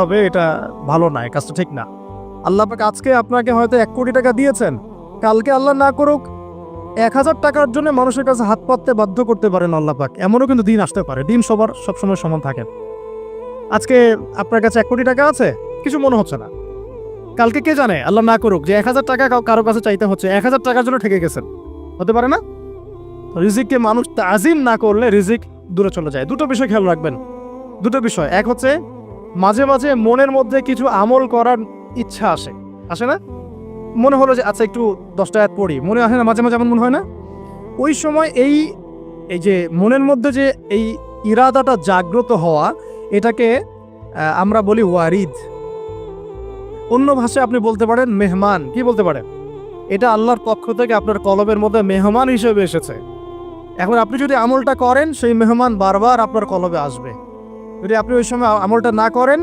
হবে, এটা ভালো না, এই কাজটা ঠিক না। আল্লাহ পাক আজকে আপনাকে হয়তো 1 কোটি টাকা দিয়েছেন, কালকে আল্লাহ না করুক 1000 টাকার জন্য মানুষের কাছে হাত পাততে বাধ্য করতে পারেন আল্লাহ পাক। এমনও কিন্তু দিন আসতে পারে, দিন সবার সবসময় সমান থাকে না। আজকে আপনার কাছে 1 কোটি টাকা আছে, কিছু মনে হচ্ছে না, কালকে কে জানে আল্লাহ না করুক যে 1000 টাকা কারো কাছে চাইতে হচ্ছে, 1000 টাকার জন্য ঠকে গেছেন, হতে পারে না? রিজিককে মানুষ তাজিম না করলে রিজিক দূরে চলে যায়। দুটো বিষয় খেয়াল রাখবেন, দুটো বিষয়। এক হচ্ছে মাঝে মাঝে মনের মধ্যে কিছু আমল করার ইচ্ছা আসে না? মনে হলো যে আচ্ছা একটু 10টা আয়াত পড়ি, মনে আসে না মাঝে মাঝে? এমন মনে হয় না? ওই সময় এই এই যে মনের মধ্যে যে এই ইরাদাটা জাগ্রত হওয়া, এটাকে আমরা বলি ওয়ারিদ। অন্য ভাষায় আপনি বলতে পারেন মেহমান। কি বলতে পারেন? এটা আল্লাহর পক্ষ থেকে আপনার কলবের মধ্যে মেহমান হিসেবে এসেছে। এখন আপনি যদি আমলটা করেন, সেই মেহমান বারবার আপনার কলবে আসবে। যদি আপনি ওই সময় আমলটা না করেন,